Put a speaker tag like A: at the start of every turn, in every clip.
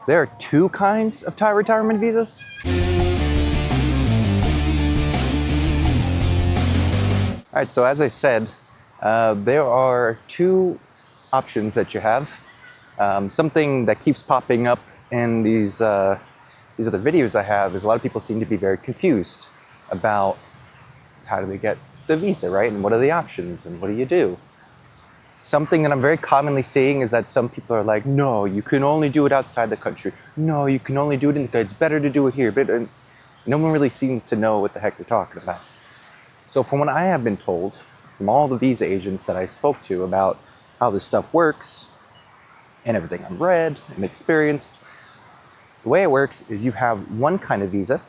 A: There are two kinds of Thai retirement visas. All right, so as I said, there are two options that you have. Something that keeps popping up in these other videos I have is a lot of people seem to be very confused about how do they get the visa, right? And what are the options and what do you do? Something that I'm very commonly seeing is that some people are like, no, you can only do it outside the country. No, you can only do it in the country. It's better to do it here. But no one really seems to know what the heck they're talking about. So from what I have been told, from all the visa agents that I spoke to about how this stuff works and everything I've read and experienced, the way it works is you have one kind of visa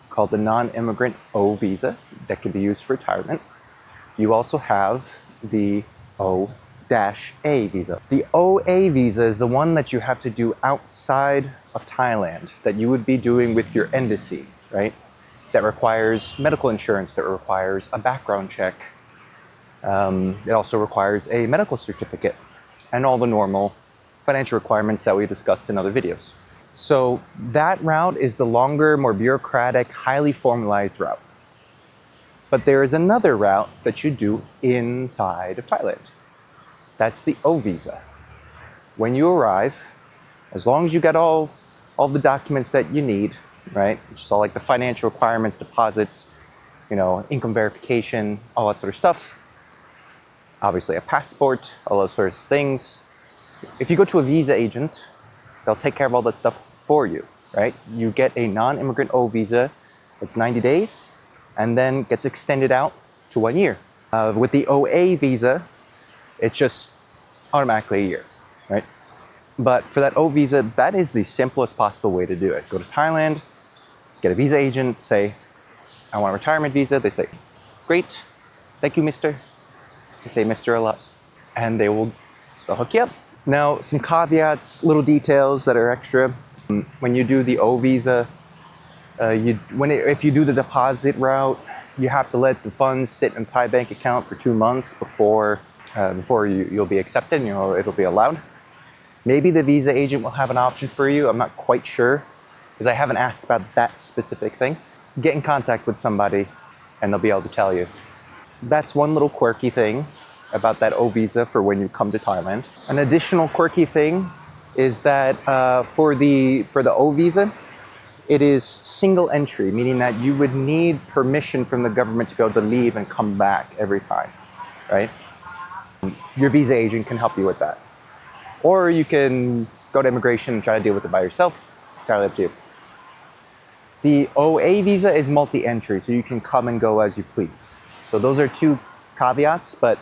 A: called the non-immigrant O visa that can be used for retirement. You also have the O-A visa. The OA visa is the one that you have to do outside of Thailand, that you would be doing with your embassy, right? That requires medical insurance, that requires a background check. It also requires a medical certificate and all the normal financial requirements that we discussed in other videos. So that route is the longer, more bureaucratic, highly formalized route. But there is another route that you do inside of Thailand. That's the O visa. When you arrive, as long as you got all the documents that you need, right? Which is all like the financial requirements, deposits, income verification, all that sort of stuff. Obviously a passport, all those sorts of things. If you go to a visa agent, they'll take care of all that stuff for you, right? You get a non-immigrant O visa, it's 90 days, and then gets extended out to 1 year. With the OA visa, it's just automatically a year, right? But for that O visa, that is the simplest possible way to do it. Go to Thailand, get a visa agent, say, I want a retirement visa. They say, great, thank you, mister. They say mister a lot. And they'll hook you up. Now, some caveats, little details that are extra. When you do the O visa, if you do the deposit route, you have to let the funds sit in a Thai bank account for 2 months before you'll be accepted, it'll be allowed. Maybe the visa agent will have an option for you. I'm not quite sure because I haven't asked about that specific thing. Get in contact with somebody and they'll be able to tell you. That's one little quirky thing about that O visa for when you come to Thailand. An additional quirky thing is that for the O visa, it is single entry, meaning that you would need permission from the government to be able to leave and come back every time, right? Your visa agent can help you with that. Or you can go to immigration and try to deal with it by yourself. Entirely up to you. The OA visa is multi-entry, so you can come and go as you please. So those are two caveats, but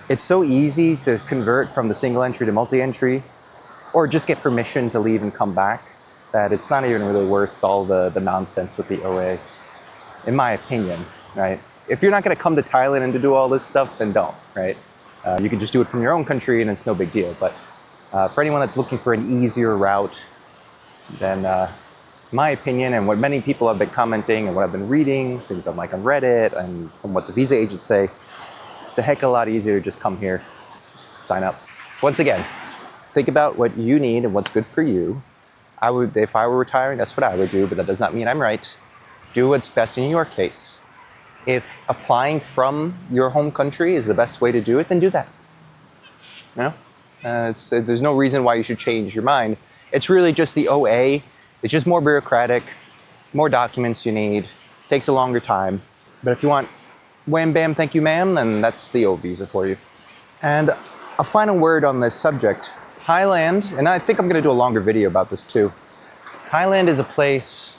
A: it's so easy to convert from the single entry to multi-entry, or just get permission to leave and come back, that it's not even really worth all the nonsense with the OA, in my opinion, right? If you're not gonna come to Thailand and to do all this stuff, then don't, right? You can just do it from your own country and it's no big deal. But for anyone that's looking for an easier route, then my opinion and what many people have been commenting and what I've been reading, things on Reddit and from what the visa agents say, it's a heck of a lot easier to just come here, sign up. Once again, think about what you need and what's good for you. If I were retiring, that's what I would do, but that does not mean I'm right. Do what's best in your case. If applying from your home country is the best way to do it, then do that. There's no reason why you should change your mind. It's really just the OA. It's just more bureaucratic, more documents you need, takes a longer time. But if you want wham bam, thank you ma'am, then that's the O visa for you. And a final word on this subject. Thailand, and I think I'm gonna do a longer video about this too. Thailand is a place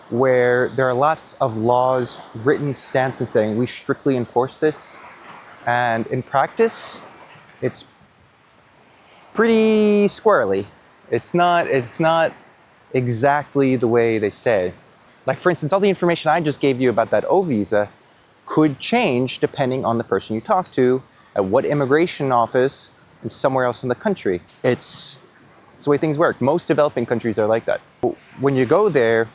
A: where there are lots of laws written, stamped, and saying we strictly enforce this. And in practice, it's pretty squirrely. It's not exactly the way they say. Like for instance, all the information I just gave you about that O visa could change depending on the person you talk to, at what immigration office, and somewhere else in the country. It's the way things work. Most developing countries are like that. When you go there,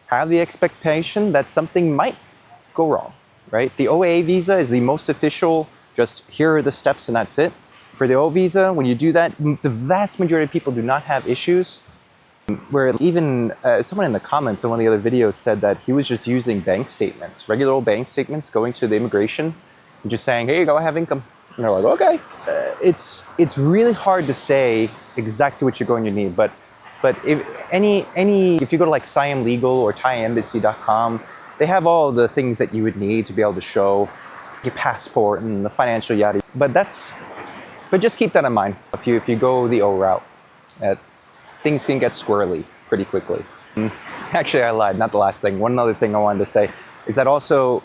A: have the expectation that something might go wrong, right? The OA visa is the most official, just here are the steps and that's it. For the O visa, when you do that, the vast majority of people do not have issues. Where even someone in the comments in one of the other videos said that he was just using bank statements, regular old bank statements, going to the immigration and just saying, "Here you go, I have income." And they're like, "Okay." It's really hard to say exactly what you're going to need, but if you go to like Siam Legal or ThaiEmbassy.com, they have all the things that you would need to be able to show your passport and the financial yada. But just keep that in mind. If you go the O route, things can get squirrely pretty quickly. Actually, I lied. Not the last thing. One other thing I wanted to say is that also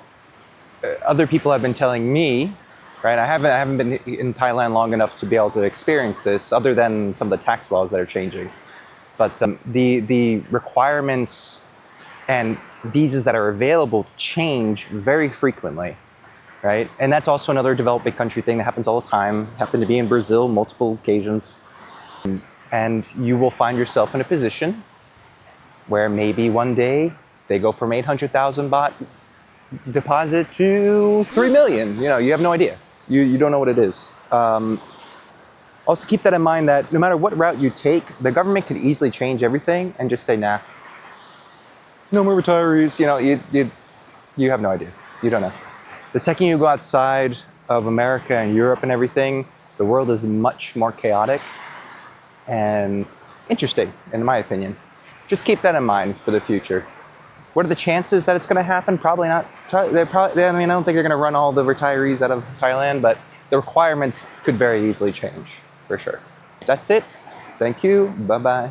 A: other people have been telling me, right? I haven't been in Thailand long enough to be able to experience this, other than some of the tax laws that are changing. But the requirements and visas that are available change very frequently, right? And that's also another developing country thing that happens all the time. Happened to be in Brazil multiple occasions. And you will find yourself in a position where maybe one day they go from 800,000 baht deposit to 3 million. You know, you have no idea. You don't know what it is. Also keep that in mind that no matter what route you take, the government could easily change everything and just say, nah, no more retirees. You know, you have no idea. You don't know. The second you go outside of America and Europe and everything, the world is much more chaotic and interesting, in my opinion. Just keep that in mind for the future. What are the chances that it's going to happen? Probably not. I don't think they're going to run all the retirees out of Thailand, but the requirements could very easily change, for sure. That's it. Thank you. Bye-bye.